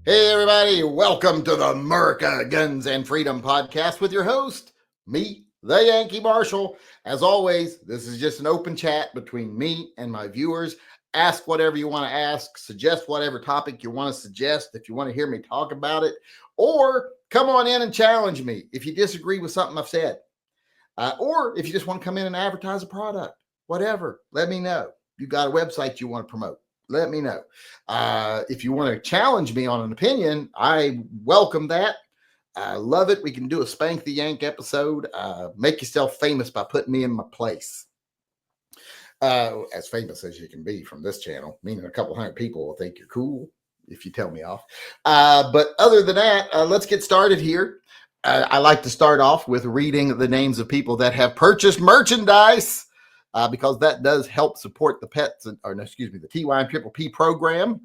Hey, everybody, welcome to the MURCA Guns and Freedom podcast with your host, me, the Yankee Marshal. As always, this is just an open chat between me and my viewers. Ask whatever you want to ask, suggest whatever topic you want to suggest if you want to hear me talk about it, or come on in and challenge me if you disagree with something I've said, or if you just want to come in and advertise a product, whatever, let me know. You got a website you want to promote, let me know. If you want to challenge me on an opinion, I welcome that. I love it. We can do a Spank the Yank episode. Make yourself famous by putting me in my place. As famous as you can be from this channel, meaning a couple hundred people will think you're cool if you tell me off. But other than that, let's get started here. I like to start off with reading the names of people that have purchased merchandise. Because that does help support the pets, the TYMP program.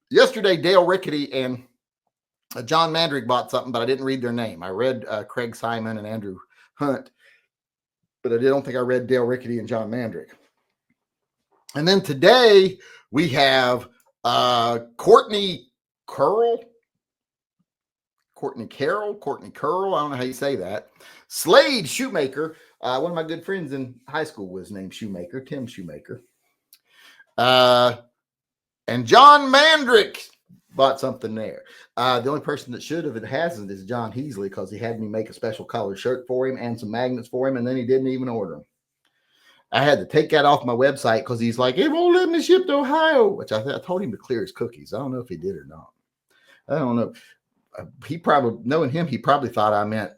Yesterday, Dale Rickety and John Mandrick bought something, but I didn't read their name. I read Craig Simon and Andrew Hunt, but I don't think I read Dale Rickety and John Mandrick. And then today, we have Courtney Curl, I don't know how you say that. Slade Shoemaker. One of my good friends in high school was named Shoemaker, Tim Shoemaker. And John Mandrick bought something there. The only person that should have and hasn't is John Heasley, because he had me make a special colored shirt for him and some magnets for him, and then he didn't even order them. I had to take that off my website because he's like, it won't let me ship to Ohio, which I told him to clear his cookies. I don't know if he did or not. I don't know. He probably, knowing him, he probably thought I meant,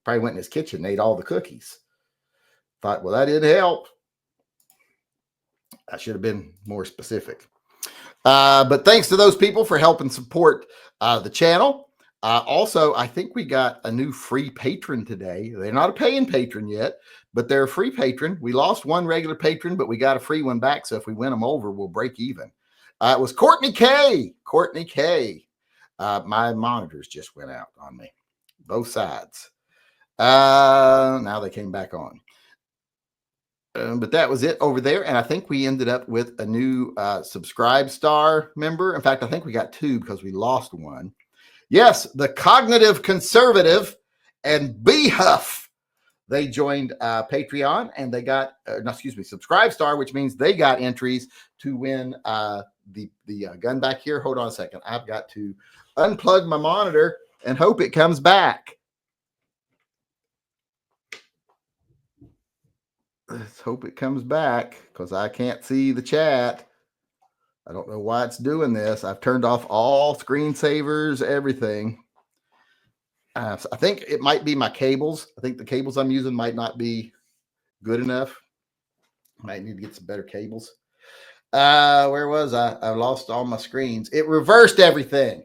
probably went in his kitchen and ate all the cookies. Thought, well, that didn't help. I should have been more specific. But thanks to those people for helping support the channel. Also, I think we got a new free patron today. They're not a paying patron yet, but they're a free patron. We lost one regular patron, but we got a free one back. So if we win them over, we'll break even. It was Courtney K. My monitors just went out on me, both sides. Now they came back on. But that was it over there. And I think we ended up with a new Subscribe Star member. In fact, I think we got two because we lost one. Yes, the Cognitive Conservative and BHuff. They joined Patreon and they got, Subscribe Star, which means they got entries to win the gun back here. Hold on a second. I've got to unplug my monitor and hope it comes back. Let's hope it comes back because I can't see the chat. I don't know why it's doing this. I've turned off all screensavers, everything. I think it might be my cables. I think the cables I'm using might not be good enough. Might need to get some better cables. Where was I? I lost all my screens. It reversed everything.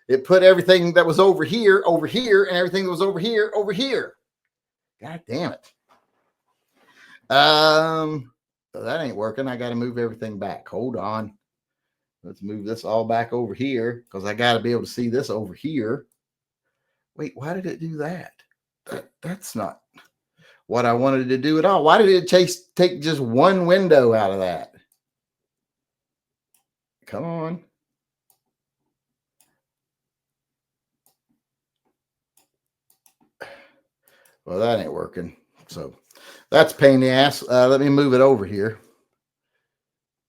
It put everything that was over here, and everything that was over here. God damn it. That ain't working. I got to move everything back. Hold on. Let's move this all back over here because I got to be able to see this over here. Wait, why did it do that? That's not what I wanted to do at all. Why did it take just one window out of that? Come on. Well, that ain't working. So that's a pain in the ass. Let me move it over here.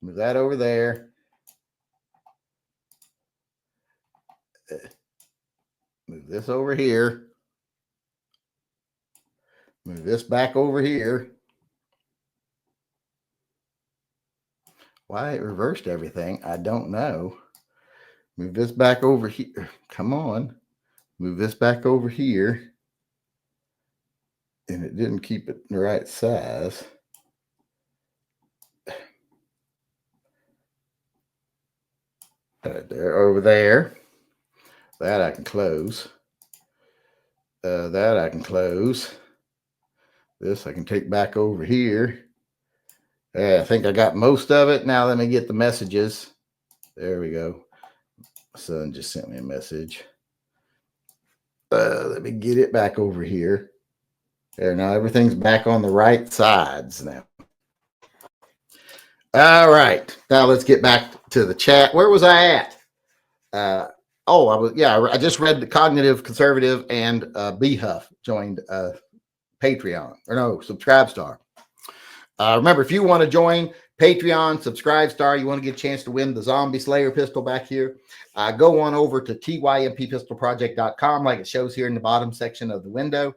Move that over there. Move this over here. Move this back over here. Why it reversed everything, I don't know. Move this back over here. Come on. Move this back over here. And it didn't keep it the right size. There, over there. That I can close. That I can close. This I can take back over here. I think I got most of it. Now let me get the messages. There we go. My son just sent me a message. Let me get it back over here. There, now everything's back on the right sides now. All right. Now let's get back to the chat. Where was I at? I just read the Cognitive Conservative and B Huff joined Patreon, or no, Subscribestar. Remember, if you want to join Patreon, Subscribestar, you want to get a chance to win the Zombie Slayer pistol back here, go on over to TYMPpistolproject.com, like it shows here in the bottom section of the window.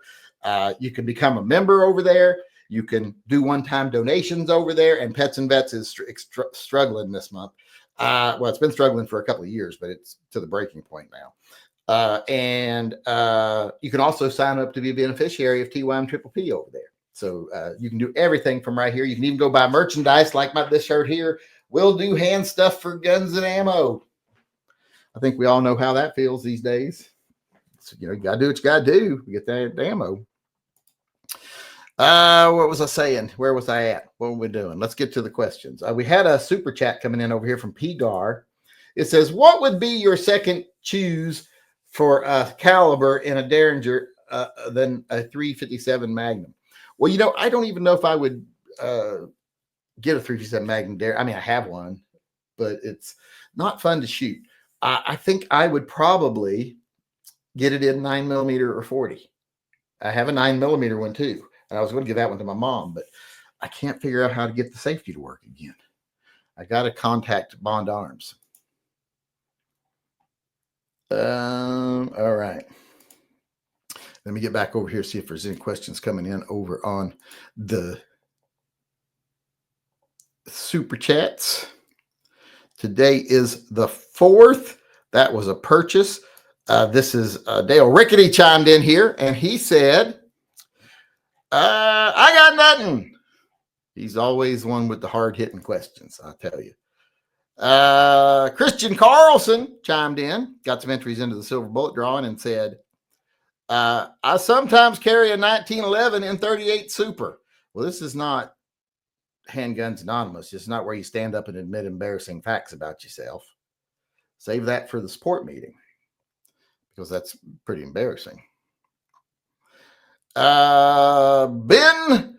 You can become a member over there. You can do one-time donations over there, and Pets and Vets is struggling this month. Well, it's been struggling for a couple of years, but it's to the breaking point now. And you can also sign up to be a beneficiary of TYM over there. So you can do everything from right here. You can even go buy merchandise like this shirt here. We'll do hand stuff for guns and ammo. I think we all know how that feels these days. So, you got to do what you got to do to get that ammo. What was I saying? Where was I at? What were we doing? Let's get to the questions. We had a super chat coming in over here from P-Gar. It says, what would be your second choose for a caliber in a Derringer than a 357 Magnum? Well, I don't even know if I would get a 357 Magnum Derringer. I mean, I have one, but it's not fun to shoot. I think I would probably get it in 9mm or 40. I have a 9mm one too. And I was going to give that one to my mom, but I can't figure out how to get the safety to work again. I got to contact Bond Arms. All right. Let me get back over here, see if there's any questions coming in over on the super chats. Today is the 4th. That was a purchase. This is Dale Rickety chimed in here, and he said, I got nothing. He's always one with the hard-hitting questions, I'll tell you. Christian Carlson chimed in, got some entries into the silver bullet drawing, and said, I sometimes carry a 1911 in 38 Super. Well, this is not Handguns Anonymous. It's not where you stand up and admit embarrassing facts about yourself. Save that for the support meeting, because that's pretty embarrassing. Ben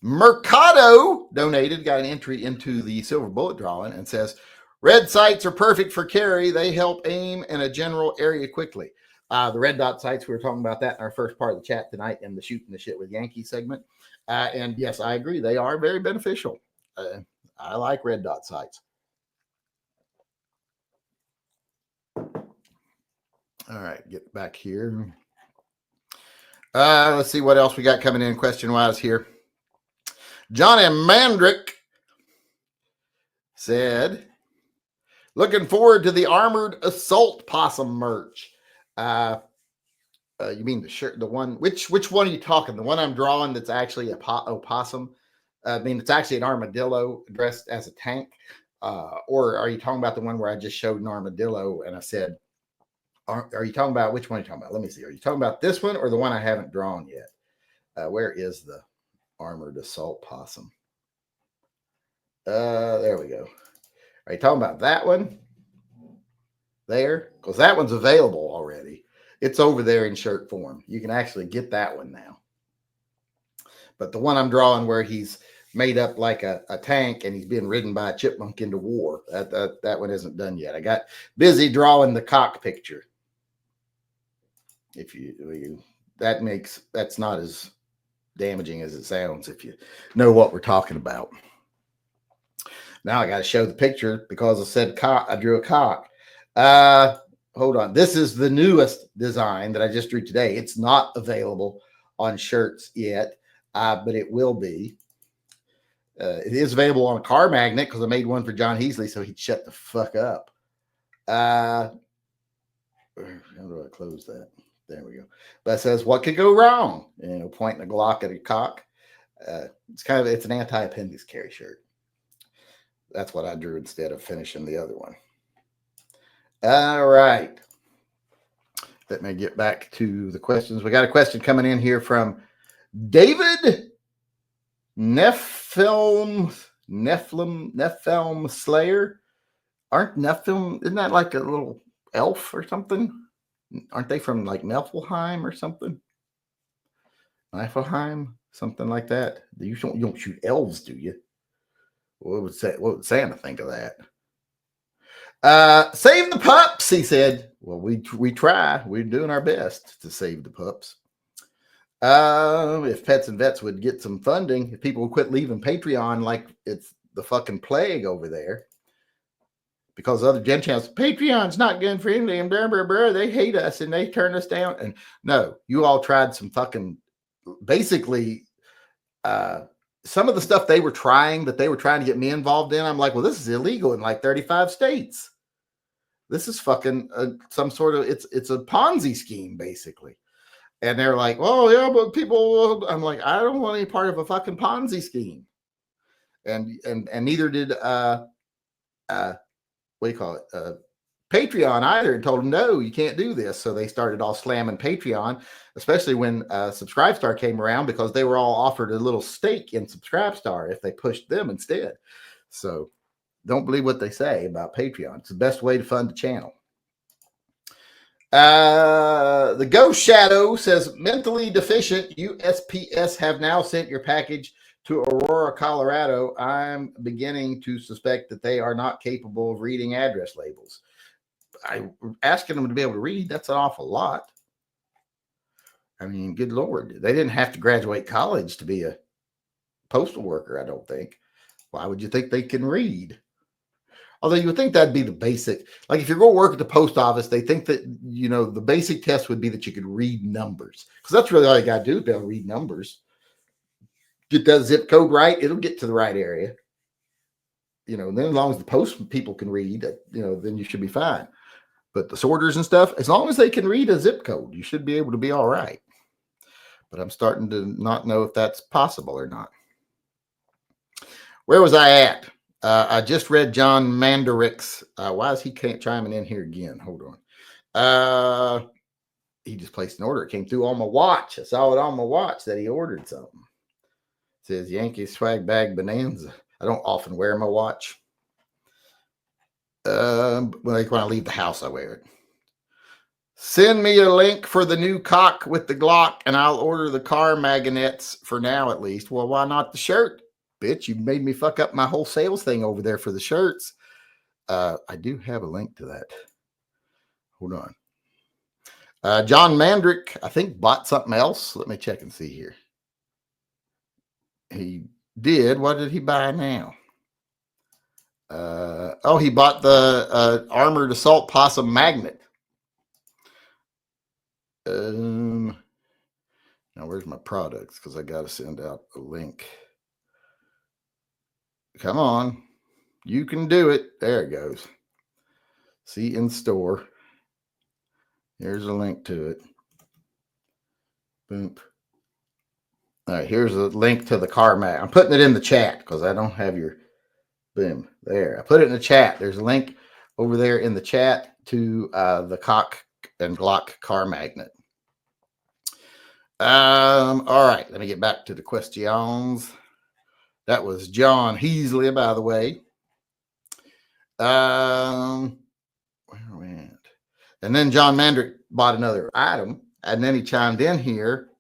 Mercado donated, got an entry into the silver bullet drawing, and says, red sights are perfect for carry. They help aim in a general area quickly. The red dot sights, we were talking about that in our first part of the chat tonight in the Shooting the Shit with Yankee segment. And yes, I agree. They are very beneficial. I like red dot sights. All right, get back here. Let's see what else we got coming in question-wise here. Johnny Mandrick said, looking forward to the Armored Assault Possum merch. You mean the shirt, the one, which one are you talking? The one I'm drawing that's actually a opossum? I mean, it's actually an armadillo dressed as a tank. Or are you talking about the one where I just showed an armadillo and I said, are you talking about, which one are you talking about? Let me see. Are you talking about this one or the one I haven't drawn yet? Where is the Armored Assault Possum? There we go. Are you talking about that one? There? Because that one's available already. It's over there in shirt form. You can actually get that one now. But the one I'm drawing where he's made up like a tank and he's being ridden by a chipmunk into war, that one isn't done yet. I got busy drawing the cock picture. That's not as damaging as it sounds if you know what we're talking about. Now I got to show the picture because I said cock. I drew a cock. Hold on. This is the newest design that I just drew today. It's not available on shirts yet, but it will be. It is available on a car magnet because I made one for John Heasley so he'd shut the fuck up. How do I close that? There we go. But it says, what could go wrong? Pointing a Glock at a cock. It's an anti-appendix carry shirt. That's what I drew instead of finishing the other one. All right. Let me get back to the questions. We got a question coming in here from David Nephilim Slayer. Aren't Nephilim, isn't that like a little elf or something? Aren't they from like Niflheim or something? Niflheim, something like that. You don't shoot elves, do you? What would Santa think of that? Save the pups, he said. Well, we try. We're doing our best to save the pups. If Pets and Vets would get some funding, if people would quit leaving Patreon like it's the fucking plague over there, because other gen channels, Patreon's not gun friendly and blah, blah, blah, they hate us and they turn us down. And no, you all tried some fucking, basically, some of the stuff they were trying to get me involved in. I'm like, well, this is illegal in like 35 states. This is fucking some sort of, it's a Ponzi scheme, basically. And they're like, well, yeah, but people, I'm like, I don't want any part of a fucking Ponzi scheme. And neither did, what do you call it? Patreon either, and told them, no, you can't do this. So they started all slamming Patreon, especially when Subscribestar came around, because they were all offered a little stake in Subscribestar if they pushed them instead. So don't believe what they say about Patreon. It's the best way to fund the channel. The Ghost Shadow says, mentally deficient USPS have now sent your package to Aurora, Colorado. I'm beginning to suspect that they are not capable of reading address labels. I asking them to be able to read, that's an awful lot. I mean, good Lord. They didn't have to graduate college to be a postal worker, I don't think. Why would you think they can read? Although you would think that'd be the basic. Like if you're going to work at the post office, they think that, you know, the basic test would be that you could read numbers. Because that's really all you got to do is be able to read numbers. Get that zip code right, it'll get to the right area. You know, and then as long as the post people can read, you know, then you should be fine. But the sorters and stuff, as long as they can read a zip code, you should be able to be all right. But I'm starting to not know if that's possible or not. Where was I at? I just read John Mandarick's. Why is he chiming in here again? Hold on. He just placed an order. It came through on my watch. I saw it on my watch that he ordered something. It says Yankee Swag Bag Bonanza. I don't often wear my watch. Like when I leave the house, I wear it. Send me a link for the new cock with the Glock, and I'll order the car magnets for now at least. Well, why not the shirt? Bitch, you made me fuck up my whole sales thing over there for the shirts. I do have a link to that. Hold on. John Mandrick, I think, bought something else. Let me check and see here. He did. What did he buy now? He bought the armored assault possum magnet. Now where's my products? Because I got to send out a link. Come on. You can do it. There it goes. See in store. Here's a link to it. Boom. All right, here's a link to the car mag. I'm putting it in the chat because I don't have your boom there. I put it in the chat. There's a link over there in the chat to the cock and Glock car magnet. All right, let me get back to the questions. That was John Heasley, by the way. Where are we at? And then John Mandrick bought another item, and then he chimed in here.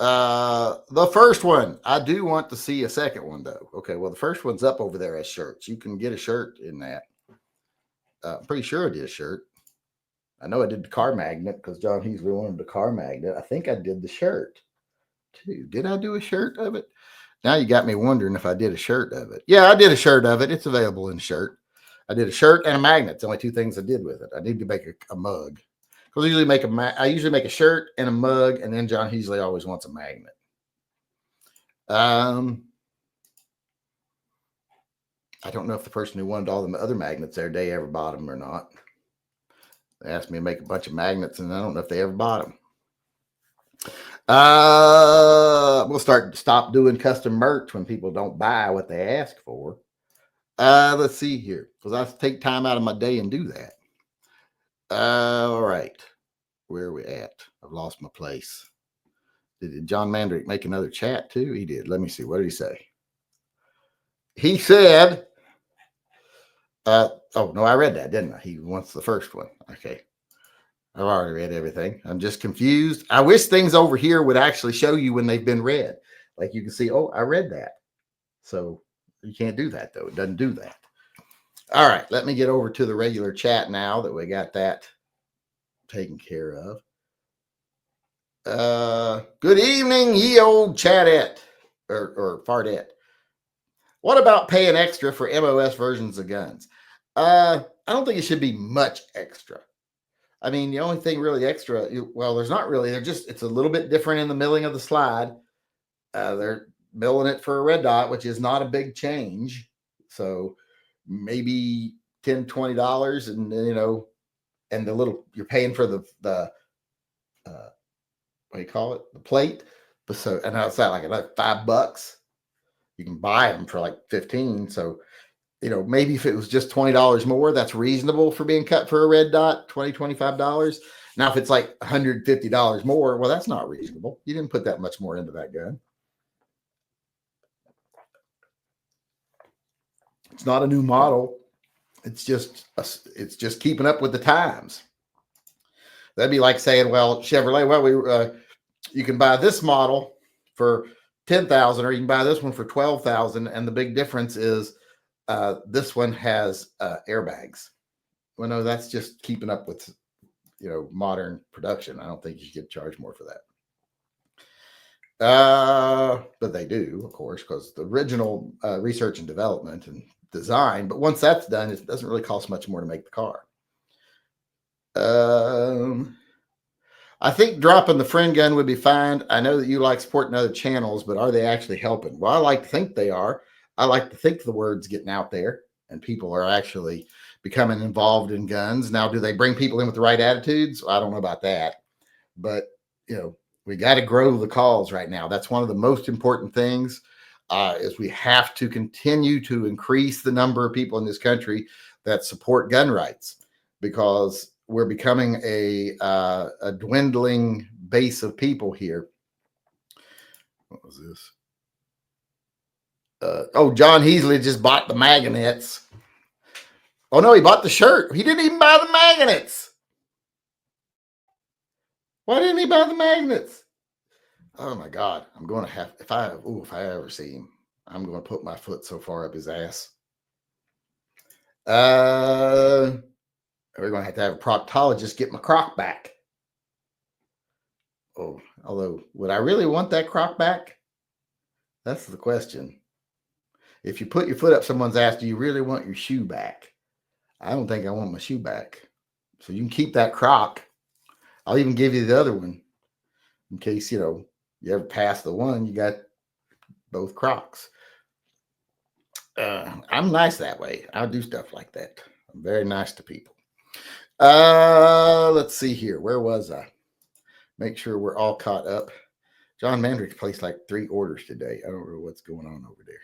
The first one, I do want to see a second one, though. Okay, well, the first one's up over there as shirts. You can get a shirt in that. I'm pretty sure I did a shirt. I know I did the car magnet because John Heasley wanted the car magnet. I think I did the shirt, too. Did I do a shirt of it? Now you got me wondering if I did a shirt of it. Yeah, I did a shirt of it. It's available in shirt. I did a shirt and a magnet. It's the only two things I did with it. I need to make a mug. Because I usually make a shirt and a mug, and then John Heasley always wants a magnet. I don't know if the person who wanted all the other magnets there, they ever bought them or not. They asked me to make a bunch of magnets, and I don't know if they ever bought them. We'll stop doing custom merch when people don't buy what they ask for. Let's see here, because I take time out of my day and do that. All right, where are we at? I've lost my place. Did John Mandrick make another chat too? He did. Let me see. What did he say? He said, oh no, I read that, didn't I? He wants the first one. Okay. I've already read everything. I'm just confused. I wish things over here would actually show you when they've been read. Like you can see, oh, I read that. So you can't do that, though. It doesn't do that. All right, let me get over to the regular chat now that we got that taken care of. Good evening, ye old chatette or fartette. What about paying extra for MOS versions of guns? I don't think it should be much extra. I mean, the only thing really extra, well, there's not really. It's a little bit different in the milling of the slide. They're milling it for a red dot, which is not a big change. So maybe $10, $20, and and the little you're paying for the what do you call it, the plate. But so and it's not like $5. You can buy them for like 15. So maybe if it was just $20 more, that's reasonable for being cut for a red dot, $20, $25. Now, if it's like $150 more, well, that's not reasonable. You didn't put that much more into that gun. It's not a new model. It's just keeping up with the times. That'd be like saying, well, Chevrolet, well, you can buy this model for $10,000, or you can buy this one for $12,000, and the big difference is this one has airbags. Well, no, that's just keeping up with modern production. I don't think you should get charged more for that. But they do, of course, because the original research and development and design. But once that's done, it doesn't really cost much more to make the car. I think dropping the friend gun would be fine. I know that you like supporting other channels, but are they actually helping? Well, I like to think they are. I like to think the word's getting out there and people are actually becoming involved in guns. Now, do they bring people in with the right attitudes? I don't know about that. But, we got to grow the calls right now. That's one of the most important things is we have to continue to increase the number of people in this country that support gun rights, because we're becoming a dwindling base of people here. What was this? John Heasley just bought the magnets. Oh, no, he bought the shirt. He didn't even buy the magnets. Why didn't he buy the magnets? Oh, my God. I'm going to have, if I ever see him, I'm going to put my foot so far up his ass. We're going to have a proctologist get my crock back. Oh, although, would I really want that crock back? That's the question. If you put your foot up someone's ass, do you really want your shoe back? I don't think I want my shoe back. So you can keep that crock. I'll even give you the other one in case, you ever pass the one, you got both crocs. I'm nice that way. I'll do stuff like that. I'm very nice to people. Let's see here. Where was I? Make sure we're all caught up. John Mandrick placed like 3 orders today. I don't know what's going on over there.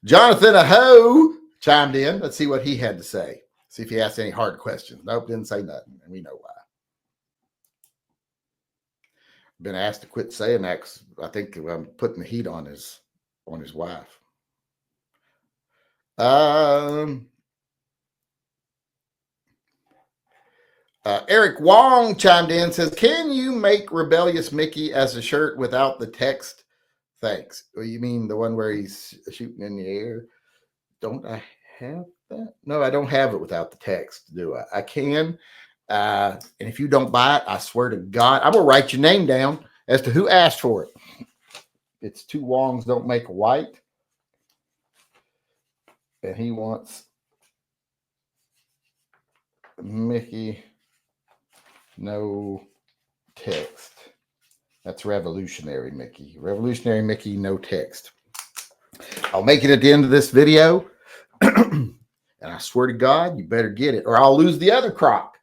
Jonathan Aho chimed in. Let's see what he had to say. See if he asked any hard questions. Nope, didn't say nothing. And we know why. Been asked to quit saying that because I think I'm putting the heat on his wife. Eric Wong chimed in, says, can you make Rebellious Mickey as a shirt without the text? Thanks. Well, you mean the one where he's shooting in the air? Don't I have that? No, I don't have it without the text, do I? I can. And if you don't buy it, I swear to God, I'm going to write your name down as to who asked for it. It's 2 Wongs don't make a white. And he wants Mickey, no text. That's Revolutionary Mickey. Revolutionary Mickey, no text. I'll make it at the end of this video. And I swear to God, you better get it, or I'll lose the other croc.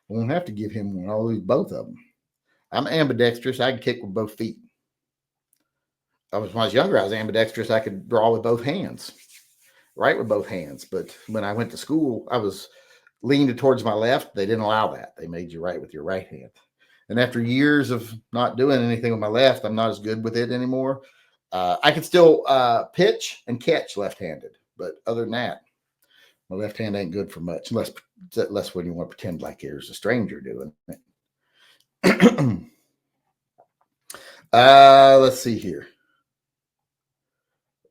I won't have to give him one. I'll lose both of them. I'm ambidextrous. I can kick with both feet. When I was younger, I was ambidextrous. I could draw with both hands, write with both hands. But when I went to school, I was leaned towards my left. They didn't allow that. They made you write with your right hand. And after years of not doing anything with my left, I'm not as good with it anymore. I can still pitch and catch left-handed. But other than that, my left hand ain't good for much, unless when you want to pretend like there's a stranger doing it. Let's see here.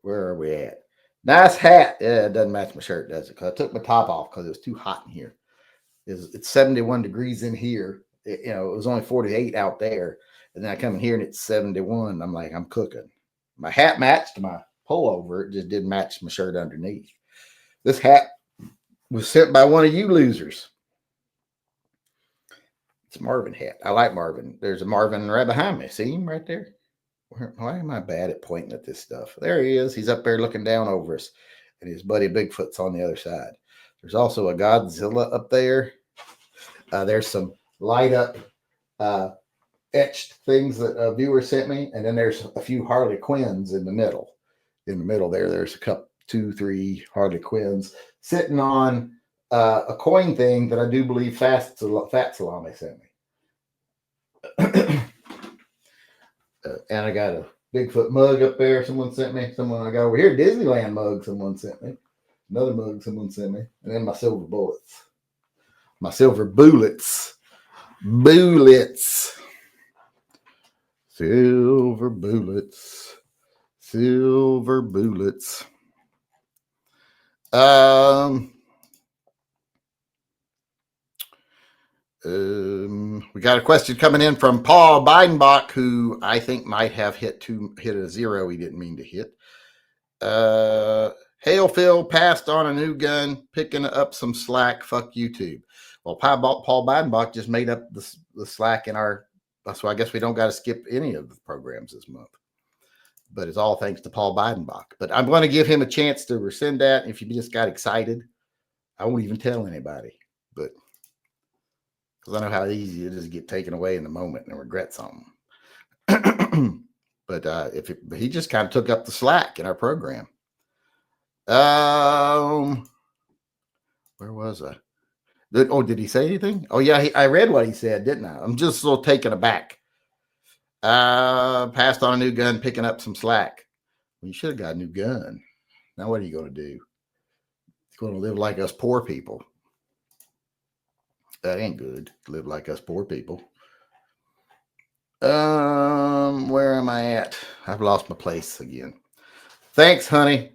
Where are we at? Nice hat. Yeah, it doesn't match my shirt, does it? Because I took my top off because it was too hot in here. It's 71 degrees in here. It was only 48 out there. And then I come in here and it's 71. I'm like, I'm cooking. My hat matched my pullover. It just didn't match my shirt underneath. This hat was sent by one of you losers. It's a Marvin hat. I like Marvin. There's a Marvin right behind me. See him right there? Why am I bad at pointing at this stuff? There he is. He's up there looking down over us. And his buddy Bigfoot's on the other side. There's also a Godzilla up there. There's some light up etched things that a viewer sent me. And then there's a few Harley Quinns in the middle. In the middle there's a couple, 2, 3 Harley Quinns sitting on a coin thing that I do believe Fat Salami sent me. And I got a Bigfoot mug up there someone sent me. Someone I got over here, Disneyland mug someone sent me. Another mug someone sent me. And then my silver bullets. My silver bullets. Bullets. Silver bullets. Silver bullets. We got a question coming in from Paul Beidenbach, who I think might have hit a 0 he didn't mean to hit. Hail Phil passed on a new gun, picking up some slack. Fuck YouTube. Well, Paul Beidenbach just made up the slack in our, so I guess we don't got to skip any of the programs this month. But it's all thanks to Paul Beidenbach. But I'm going to give him a chance to rescind that. If you just got excited, I won't even tell anybody. But because I know how easy it is to get taken away in the moment and regret something. But he just kind of took up the slack in our program. Where was I? Did he say anything? Oh yeah, I read what he said, didn't I? I'm just a little taken aback. Passed on a new gun, picking up some slack. Well, you should have got a new gun. Now what are you going to do? You're going to live like us poor people. That ain't good. Live like us poor people. Where am I at? I've lost my place again. Thanks, honey.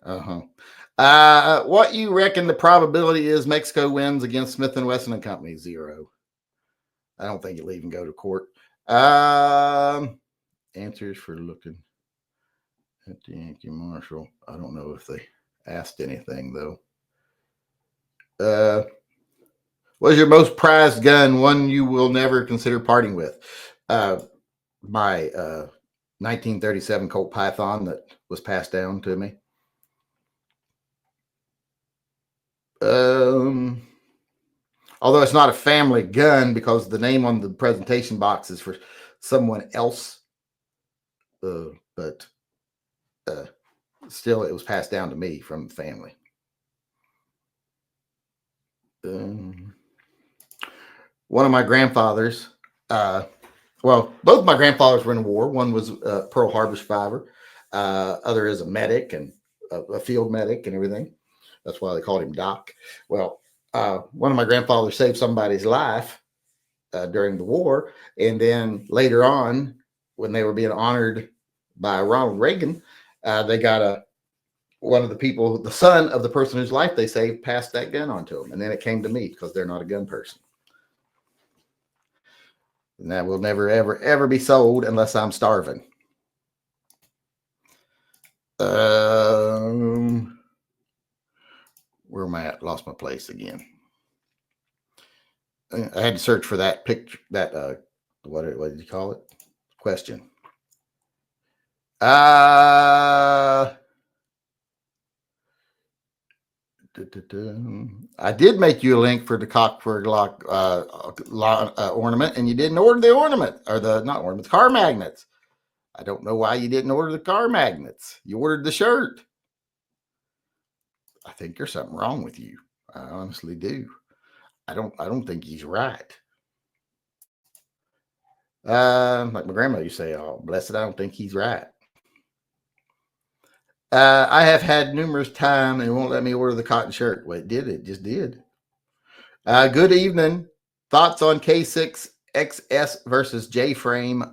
What you reckon the probability is Mexico wins against Smith & Wesson and Company? 0. I don't think it'll even go to court. Answers for looking at the Yankee Marshal. I don't know if they asked anything, though. What is your most prized gun, one you will never consider parting with? My 1937 Colt Python that was passed down to me. Although it's not a family gun because the name on the presentation box is for someone else. But still, it was passed down to me from the family. One of my grandfathers, both my grandfathers were in the war. One was a Pearl Harbor survivor. Other is a medic and a field medic and everything. That's why they called him Doc. Well, one of my grandfathers saved somebody's life during the war. And then later on, when they were being honored by Ronald Reagan, they got one of the people, the son of the person whose life they saved, passed that gun on to them. And then it came to me because they're not a gun person. And that will never, ever, ever be sold unless I'm starving. Where am I at? Lost my place again. I had to search for that picture, that, what did you call it? Question. I did make you a link for the Cockford lock ornament, and you didn't order the ornament, or not ornament, car magnets. I don't know why you didn't order the car magnets. You ordered the shirt. I think there's something wrong with you. I honestly do. I don't think he's right. Like my grandma used to say, "Oh, blessed, I don't think he's right." I have had numerous times and it won't let me order the cotton shirt. Well, it just did. Good evening. Thoughts on K6 XS versus J-frame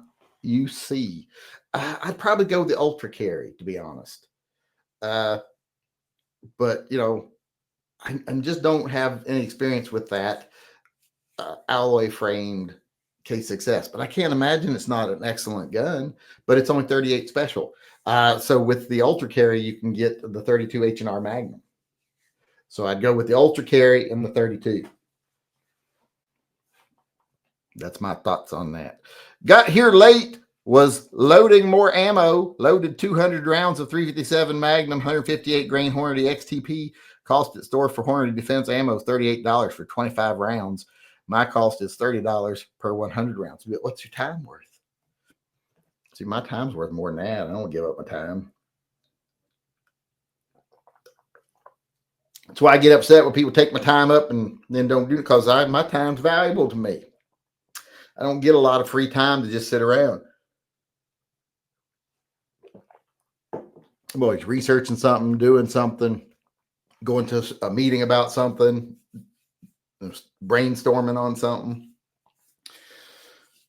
UC? I'd probably go with the Ultra Carry, to be honest. but I just don't have any experience with that alloy framed K6S. But I can't imagine it's not an excellent gun. But it's only 38 special. So with the Ultra Carry, you can get the 32 H&R Magnum. So I'd go with the Ultra Carry and the 32. That's my thoughts on that. Got here late, was loading more ammo, loaded 200 rounds of 357 Magnum, 158 grain Hornady XTP. Cost at store for Hornady Defense ammo is $38 for 25 rounds. My cost is $30 per 100 rounds. What's your time worth? See, my time's worth more than that. I don't give up my time. That's why I get upset when people take my time up and then don't do it, because my time's valuable to me. I don't get a lot of free time to just sit around. I'm always researching something, doing something, going to a meeting about something, brainstorming on something.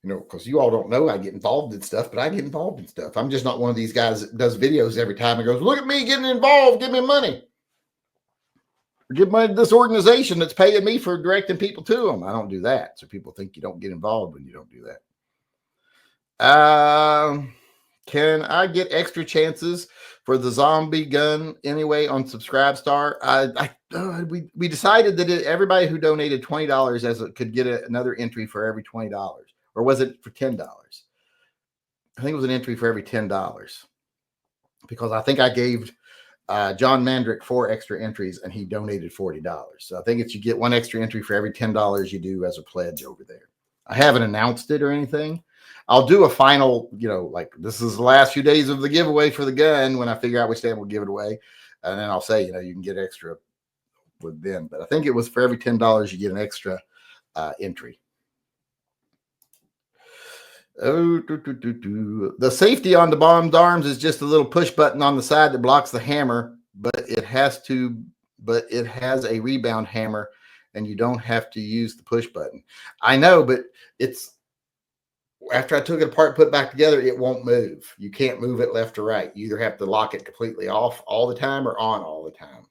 Because you all don't know I get involved in stuff, but I get involved in stuff. I'm just not one of these guys that does videos every time and goes, look at me getting involved, give me money. Or give money to this organization that's paying me for directing people to them. I don't do that. So people think you don't get involved when you don't do that. Can I get extra chances for the zombie gun anyway on Subscribestar? We decided that everybody who donated $20 could get another entry for every $20. Or was it for $10? I think it was an entry for every $10. Because I think I gave John Mandrick 4 extra entries and he donated $40. So I think it's you get one extra entry for every $10 you do as a pledge over there. I haven't announced it or anything. I'll do a final, like this is the last few days of the giveaway for the gun when I figure out which day we'll give it away. And then I'll say, you can get extra with them. But I think it was for every $10 you get an extra entry. The safety on the bombed arms is just a little push button on the side that blocks the hammer, but it has a rebound hammer and you don't have to use the push button. I know, but it's after I took it apart, put it back together, it won't move. You can't move it left or right. You either have to lock it completely off all the time or on all the time.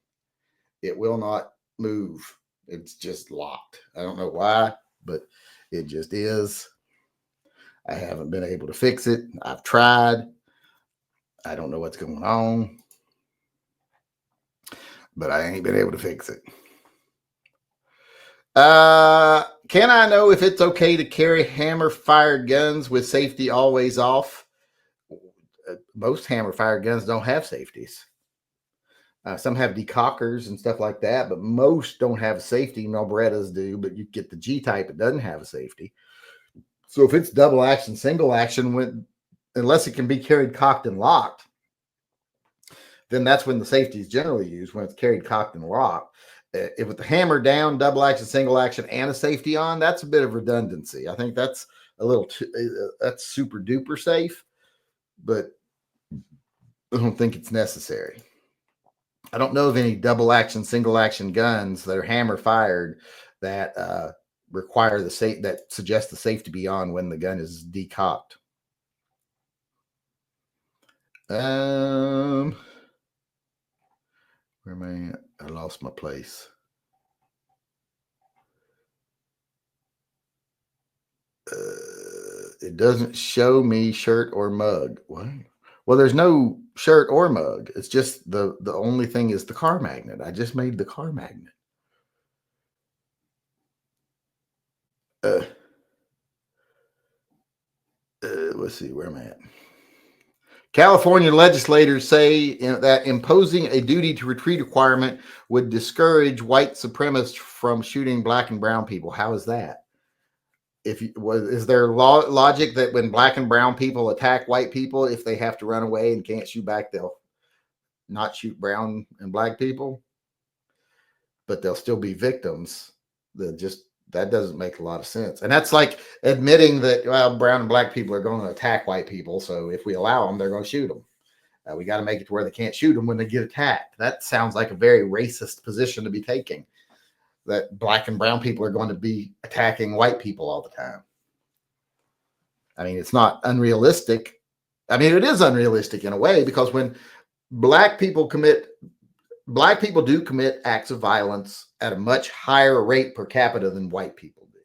It will not move. It's just locked. I don't know why, but it just is. I haven't been able to fix it. I've tried. I don't know what's going on, but I ain't been able to fix it. Can I know if it's okay to carry hammer-fired guns with safety always off? Most hammer-fired guns don't have safeties. Some have decockers and stuff like that, but most don't have a safety. No, Berettas do, but you get the G-type, it doesn't have a safety. So if it's double action, single action, unless it can be carried, cocked, and locked, then that's when the safety is generally used, when it's carried, cocked, and locked. If with the hammer down, double action, single action, and a safety on, that's a bit of redundancy. I think that's that's super duper safe, but I don't think it's necessary. I don't know of any double action, single action guns that are hammer fired that require that suggest the safety be on when the gun is decocked. Where am I at? I lost my place. It doesn't show me shirt or mug. What? Well, there's no shirt or mug. It's just the only thing is the car magnet. I just made the car magnet. Let's see, where am I at? California legislators say that imposing a duty to retreat requirement would discourage white supremacists from shooting black and brown people. How is that? Is there logic that when black and brown people attack white people, if they have to run away and can't shoot back, they'll not shoot brown and black people, but they'll still be victims? That doesn't make a lot of sense. And that's like admitting that, well, brown and black people are going to attack white people. So if we allow them, they're going to shoot them. We got to make it to where they can't shoot them when they get attacked. That sounds like a very racist position to be taking, that black and brown people are going to be attacking white people all the time. I mean, it's not unrealistic. I mean, it is unrealistic in a way, because when black people commit Black people do commit acts of violence at a much higher rate per capita than white people do.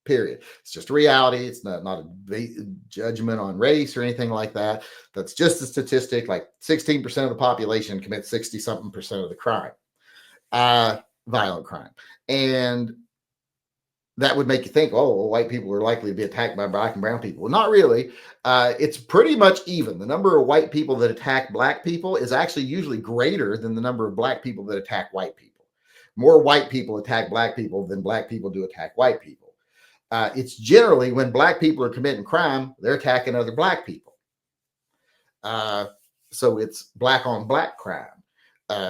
Period. It's just a reality. It's not a judgment on race or anything like that. That's just a statistic. Like 16% of the population commits 60-something% of the crime, violent crime. And that would make you think, oh, well, white people are likely to be attacked by black and brown people. Well, not really. It's pretty much even. The number of white people that attack black people is actually usually greater than the number of black people that attack white people. More white people attack black people than black people do attack white people. It's generally when black people are committing crime, they're attacking other black people. So it's black on black crime.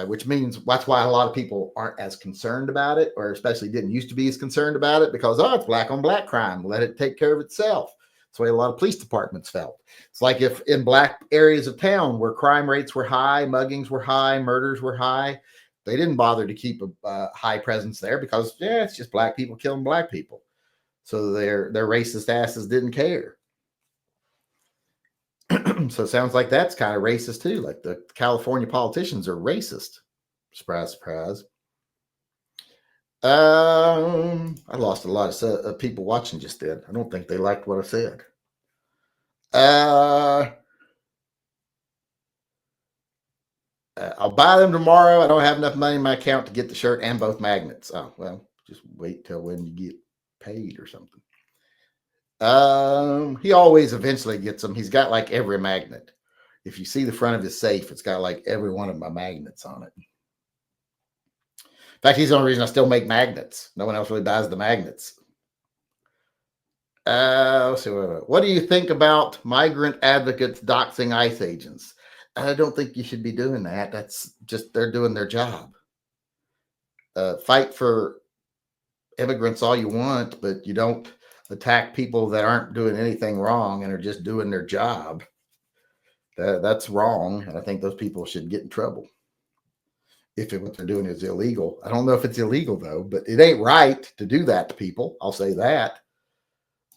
Which means that's why a lot of people aren't as concerned about it, or especially didn't used to be as concerned about it, because, oh, it's black on black crime. Let it take care of itself. That's the way a lot of police departments felt. It's like if in black areas of town where crime rates were high, muggings were high, murders were high, they didn't bother to keep a high presence there because, yeah, it's just black people killing black people. So their racist asses didn't care. So it sounds like that's kind of racist too. Like the California politicians are racist. Surprise, surprise. I lost a lot of people watching just then. I don't think they liked what I said. I'll buy them tomorrow. I don't have enough money in my account to get the shirt and both magnets. Oh, well, just wait till when you get paid or something. He always eventually gets them. He's got like every magnet. If you see the front of his safe, it's got like every one of my magnets on it. In fact, he's the only reason I still make magnets. No one else really buys the magnets. Let's see, what do you think about migrant advocates doxing ICE agents? I don't think you should be doing that. That's just, they're doing their job. Fight for immigrants all you want, but you don't attack people that aren't doing anything wrong and are just doing their job. That's wrong. And I think those people should get in trouble if what they're doing is illegal. I don't know if it's illegal though, but it ain't right to do that to people. I'll say that.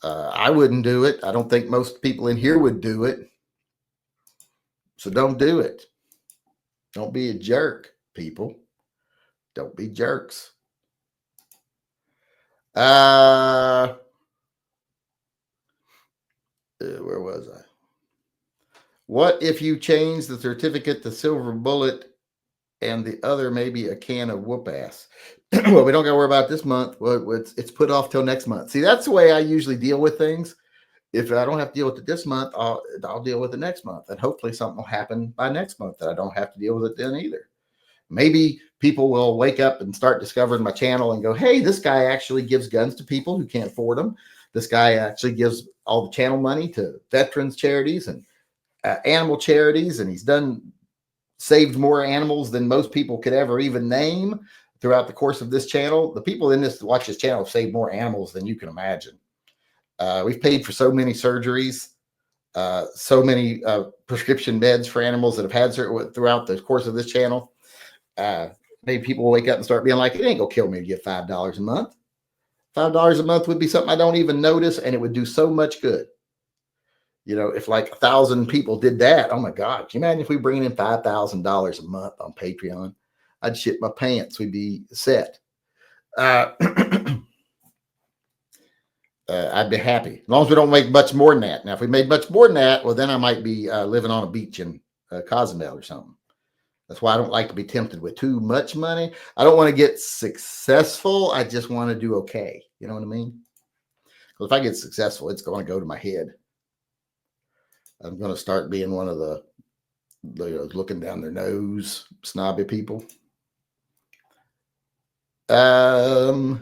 I wouldn't do it. I don't think most people in here would do it. So don't do it. Don't be a jerk, people. Don't be jerks. Where was I? What if you change the certificate to silver bullet and the other maybe a can of whoop ass? Well, we don't got to worry about this month. Well, it's put off till next month. See, that's the way I usually deal with things. If I don't have to deal with it this month, I'll deal with it next month. And hopefully something will happen by next month that I don't have to deal with it then either. Maybe people will wake up and start discovering my channel and go, hey, this guy actually gives guns to people who can't afford them. This guy actually gives all the channel money to veterans charities and animal charities. And he's saved more animals than most people could ever even name throughout the course of this channel. The people in this watch this channel have saved more animals than you can imagine. We've paid for so many surgeries, so many prescription meds for animals that have had throughout the course of this channel. Maybe people will wake up and start being like, it ain't gonna kill me to get $5 a month. $5 a month would be something I don't even notice, and it would do so much good. You know, if like 1,000 people did that, oh my God, can you imagine if we bring in $5,000 a month on Patreon? I'd shit my pants. We'd be set. I'd be happy as long as we don't make much more than that. Now, if we made much more than that, well, then I might be living on a beach in Cozumel or something. That's why I don't like to be tempted with too much money. I don't want to get successful. I just want to do okay. You know what I mean? Because if I get successful, it's going to go to my head. I'm going to start being one of the looking down their nose, snobby people. Do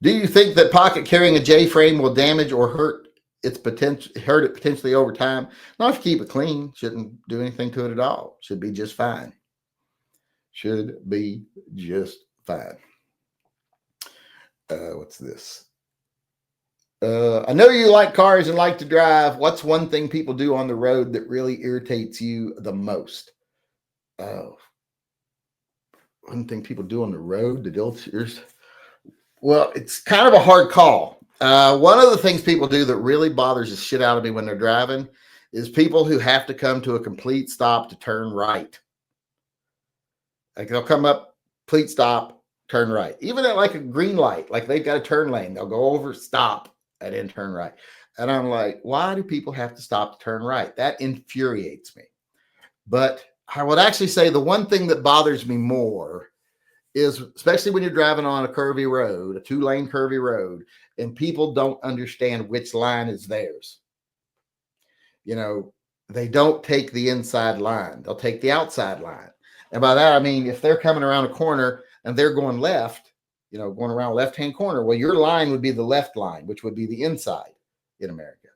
you think that pocket carrying a J-frame will damage or hurt it potentially over time? Not if you keep it clean. Shouldn't do anything to it at all. Should be just fine. Should be just fine. What's this? I know you like cars and like to drive. What's one thing people do on the road that really irritates you the most? Oh, one thing people do on the road that irritates. Well, it's kind of a hard call. One of the things people do that really bothers the shit out of me when they're driving is people who have to come to a complete stop to turn right. Like they'll come up, please stop, turn right. Even at like a green light, like they've got a turn lane, they'll go over, stop, and then turn right. And I'm like, why do people have to stop to turn right? That infuriates me. But I would actually say the one thing that bothers me more is, especially when you're driving on a curvy road, a 2-lane curvy road, and people don't understand which line is theirs. You know, they don't take the inside line, they'll take the outside line. And by that, I mean, if they're coming around a corner and they're going left, going around left-hand corner, well, your line would be the left line, which would be the inside in America.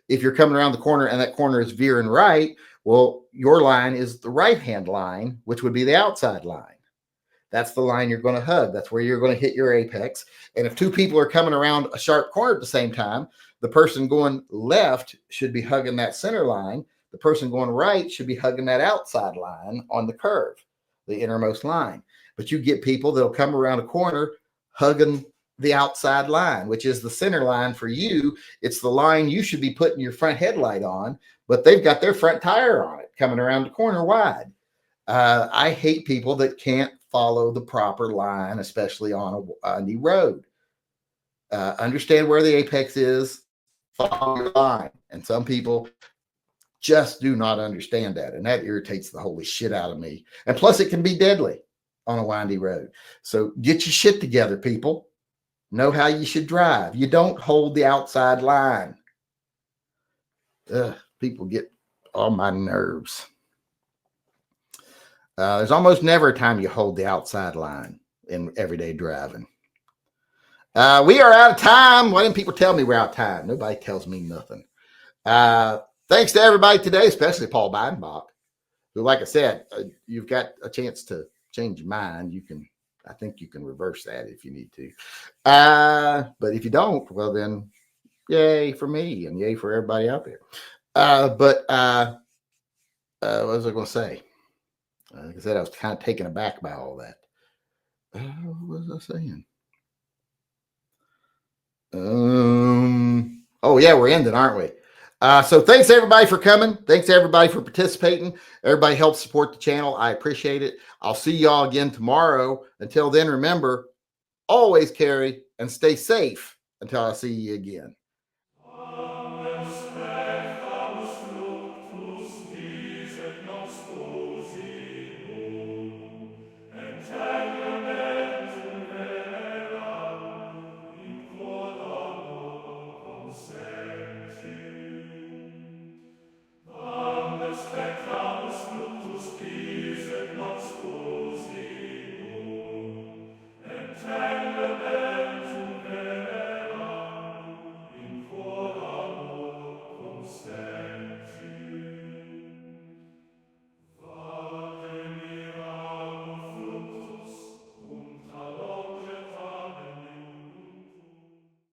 If you're coming around the corner and that corner is veering right, well, your line is the right-hand line, which would be the outside line. That's the line you're going to hug. That's where you're going to hit your apex. And if two people are coming around a sharp corner at the same time, the person going left should be hugging that center line. The person going right should be hugging that outside line on the curve, the innermost line. But you get people that'll come around a corner hugging the outside line, which is the center line for you. It's the line you should be putting your front headlight on, but they've got their front tire on it coming around the corner wide. I hate people that can't follow the proper line, especially on a windy road. Understand where the apex is, follow your line. And some people just do not understand that. And that irritates the holy shit out of me. And plus, it can be deadly on a windy road. So get your shit together, people. Know how you should drive. You don't hold the outside line. People get on my nerves. There's almost never a time you hold the outside line in everyday driving. We are out of time. Why didn't people tell me we're out of time? Nobody tells me nothing. Thanks to everybody today, especially Paul Beidenbach, who, like I said, you've got a chance to change your mind. I think you can reverse that if you need to. But if you don't, well then, yay for me and yay for everybody out there. What was I going to say? Like I said, I was kind of taken aback by all that. What was I saying? Oh yeah, we're ending, aren't we? So thanks everybody for coming. Thanks everybody for participating. Everybody helps support the channel. I appreciate it. I'll see y'all again tomorrow. Until then, remember, always carry and stay safe until I see you again.